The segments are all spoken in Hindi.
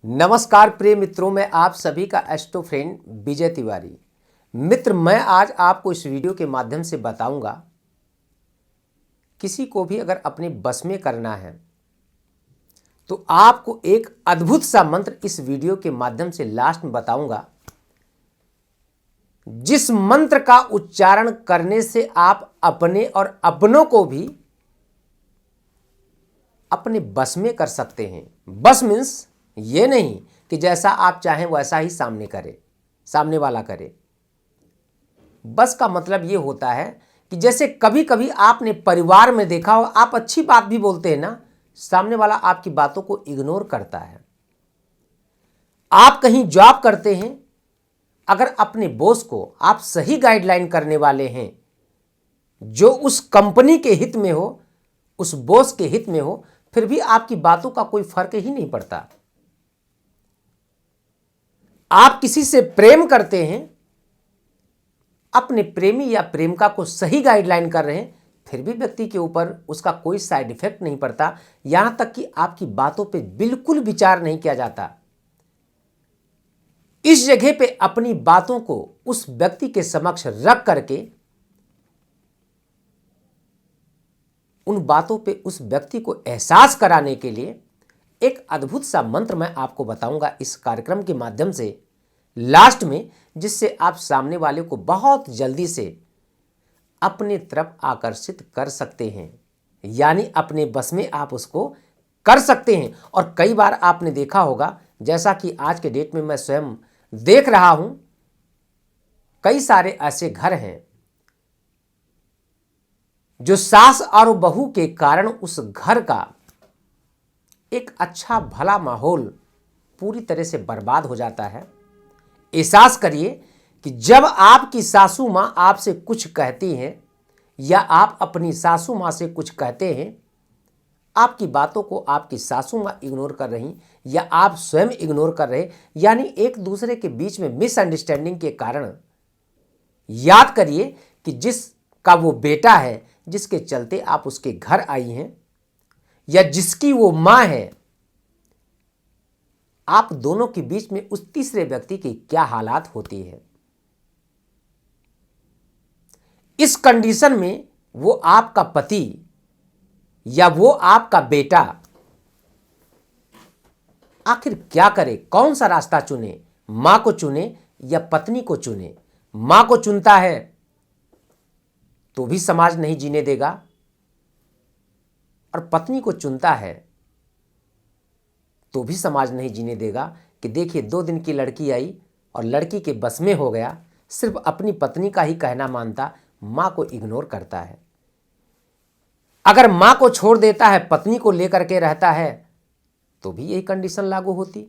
नमस्कार प्रिय मित्रों, मैं आप सभी का एस्ट्रो फ्रेंड विजय तिवारी। मित्र, मैं आज आपको इस वीडियो के माध्यम से बताऊंगा, किसी को भी अगर अपने बस में करना है तो आपको एक अद्भुत सा मंत्र इस वीडियो के माध्यम से लास्ट में बताऊंगा, जिस मंत्र का उच्चारण करने से आप अपने और अपनों को भी अपने बस में कर सकते हैं। बस मीन्स ये नहीं कि जैसा आप चाहें वैसा ही सामने वाला करे। बस का मतलब ये होता है कि जैसे कभी कभी आपने परिवार में देखा हो, आप अच्छी बात भी बोलते हैं ना, सामने वाला आपकी बातों को इग्नोर करता है। आप कहीं जॉब करते हैं, अगर अपने बॉस को आप सही गाइडलाइन करने वाले हैं, जो उस कंपनी के हित में हो, उस बॉस के हित में हो, फिर भी आपकी बातों का कोई फर्क ही नहीं पड़ता। आप किसी से प्रेम करते हैं, अपने प्रेमी या प्रेमिका को सही गाइडलाइन कर रहे हैं, फिर भी व्यक्ति के ऊपर उसका कोई साइड इफेक्ट नहीं पड़ता, यहां तक कि आपकी बातों पे बिल्कुल विचार नहीं किया जाता। इस जगह पे अपनी बातों को उस व्यक्ति के समक्ष रख करके उन बातों पे उस व्यक्ति को एहसास कराने के लिए एक अद्भुत सा मंत्र मैं आपको बताऊंगा इस कार्यक्रम के माध्यम से लास्ट में, जिससे आप सामने वाले को बहुत जल्दी से अपने तरफ आकर्षित कर सकते हैं, यानी अपने बस में आप उसको कर सकते हैं। और कई बार आपने देखा होगा, जैसा कि आज के डेट में मैं स्वयं देख रहा हूं, कई सारे ऐसे घर हैं जो सास और बहू के कारण उस घर का एक अच्छा भला माहौल पूरी तरह से बर्बाद हो जाता है। एहसास करिए कि जब आपकी सासू मां आपसे कुछ कहती हैं या आप अपनी सासू मां से कुछ कहते हैं, आपकी बातों को आपकी सासू मां इग्नोर कर रही या आप स्वयं इग्नोर कर रहे, यानी एक दूसरे के बीच में मिसअंडरस्टैंडिंग के कारण, याद करिए कि जिसका वो बेटा है, जिसके चलते आप उसके घर आई हैं, या जिसकी वो मां है, आप दोनों के बीच में उस तीसरे व्यक्ति की क्या हालात होती है। इस कंडीशन में वो आपका पति या वो आपका बेटा आखिर क्या करे, कौन सा रास्ता चुने, मां को चुने या पत्नी को चुने। मां को चुनता है तो भी समाज नहीं जीने देगा, और पत्नी को चुनता है तो भी समाज नहीं जीने देगा कि देखिए 2 दिन की लड़की आई और लड़की के बस में हो गया, सिर्फ अपनी पत्नी का ही कहना मानता, मां को इग्नोर करता है। अगर मां को छोड़ देता है, पत्नी को लेकर के रहता है, तो भी यही कंडीशन लागू होती।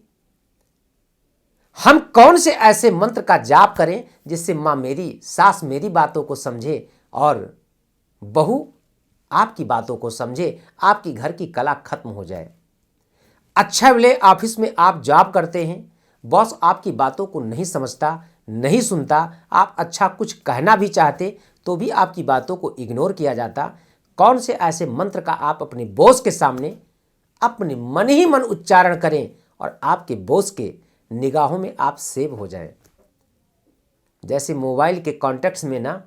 हम कौन से ऐसे मंत्र का जाप करें जिससे मां मेरी, सास मेरी बातों को समझे और बहू आपकी बातों को समझे, आपकी घर की कला खत्म हो जाए। अच्छा भले ऑफिस में आप जॉब करते हैं, बॉस आपकी बातों को नहीं समझता, नहीं सुनता, आप अच्छा कुछ कहना भी चाहते तो भी आपकी बातों को इग्नोर किया जाता। कौन से ऐसे मंत्र का आप अपने बॉस के सामने अपने मन ही मन उच्चारण करें और आपके बॉस के निगाहों में आप सेव हो जाएं। जैसे मोबाइल के कॉन्टैक्ट्स में ना,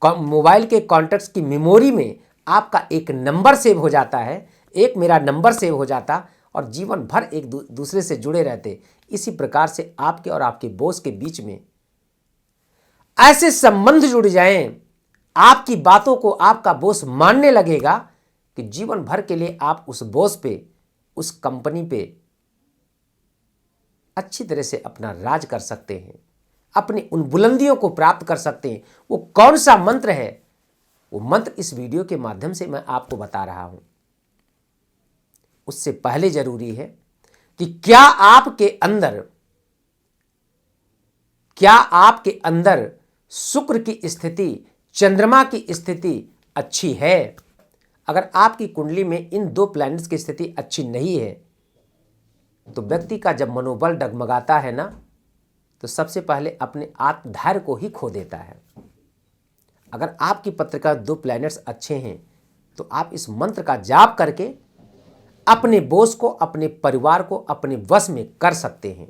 मोबाइल के कॉन्टैक्ट्स की मेमोरी में आपका एक नंबर सेव हो जाता है, एक मेरा नंबर सेव हो जाता और जीवन भर एक दूसरे से जुड़े रहते। इसी प्रकार से आपके और आपके बॉस के बीच में ऐसे संबंध जुड़ जाएं, आपकी बातों को आपका बॉस मानने लगेगा कि जीवन भर के लिए आप उस बॉस पे, उस कंपनी पे अच्छी तरह से अपना राज कर सकते हैं, अपनी उन बुलंदियों को प्राप्त कर सकते हैं। वो कौन सा मंत्र है, वो मंत्र इस वीडियो के माध्यम से मैं आपको बता रहा हूं। उससे पहले जरूरी है कि क्या आपके अंदर शुक्र की स्थिति, चंद्रमा की स्थिति अच्छी है। अगर आपकी कुंडली में इन 2 प्लैनेट्स की स्थिति अच्छी नहीं है, तो व्यक्ति का जब मनोबल डगमगाता है ना, तो सबसे पहले अपने आत्मधैर्य को ही खो देता है। अगर आपकी पत्रिका 2 प्लैनेट्स अच्छे हैं, तो आप इस मंत्र का जाप करके अपने बॉस को, अपने परिवार को अपने वश में कर सकते हैं।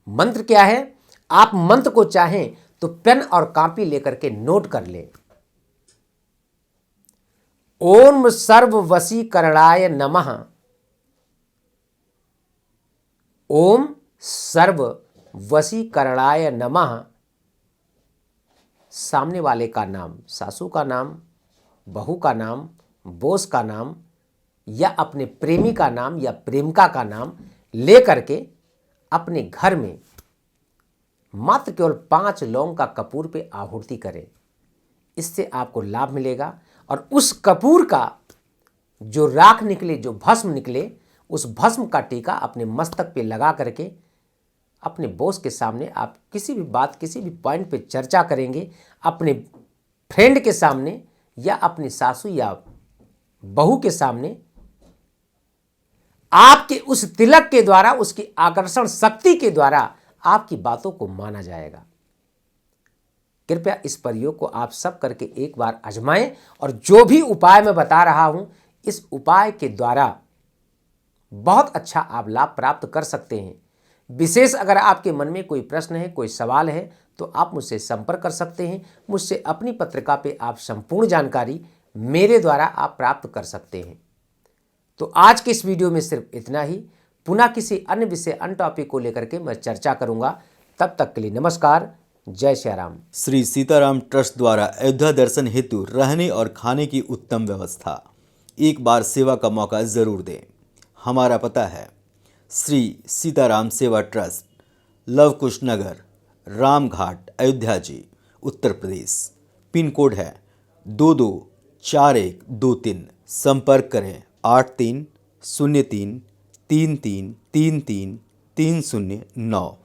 मंत्र क्या है? आप मंत्र को चाहें तो पेन और कॉपी लेकर के नोट कर लें। ओम सर्ववशीकरणाय नमः। ओम सर्ववशीकरणाय नमः। सामने वाले का नाम, सासू का नाम, बहू का नाम, बॉस का नाम या अपने प्रेमी का नाम या प्रेमिका का नाम ले करके अपने घर में मात्र केवल 5 लौंग का कपूर पे आहुति करें। इससे आपको लाभ मिलेगा और उस कपूर का जो राख निकले, जो भस्म निकले, उस भस्म का टीका अपने मस्तक पे लगा करके अपने बॉस के सामने आप किसी भी बात, किसी भी पॉइंट पे चर्चा करेंगे, अपने फ्रेंड के सामने या अपनी सासू या बहू के सामने, आपके उस तिलक के द्वारा, उसकी आकर्षण शक्ति के द्वारा आपकी बातों को माना जाएगा। कृपया इस प्रयोग को आप सब करके एक बार आजमाएं और जो भी उपाय मैं बता रहा हूं, इस उपाय के द्वारा बहुत अच्छा आप लाभ प्राप्त कर सकते हैं। विशेष अगर आपके मन में कोई प्रश्न है, कोई सवाल है, तो आप मुझसे संपर्क कर सकते हैं। मुझसे अपनी पत्रिका पे आप संपूर्ण जानकारी मेरे द्वारा आप प्राप्त कर सकते हैं। तो आज के इस वीडियो में सिर्फ इतना ही। पुनः किसी अन्य विषय, अन्य टॉपिक को लेकर के मैं चर्चा करूंगा। तब तक के लिए नमस्कार, जय श्री राम। श्री सीताराम ट्रस्ट द्वारा अयोध्या दर्शन हेतु रहने और खाने की उत्तम व्यवस्था। एक बार सेवा का मौका जरूर दें। हमारा पता है श्री सीताराम सेवा ट्रस्ट, लव कुश नगर, रामघाट, अयोध्या जी, उत्तर प्रदेश। पिन कोड है 224123। संपर्क करें 8303333339।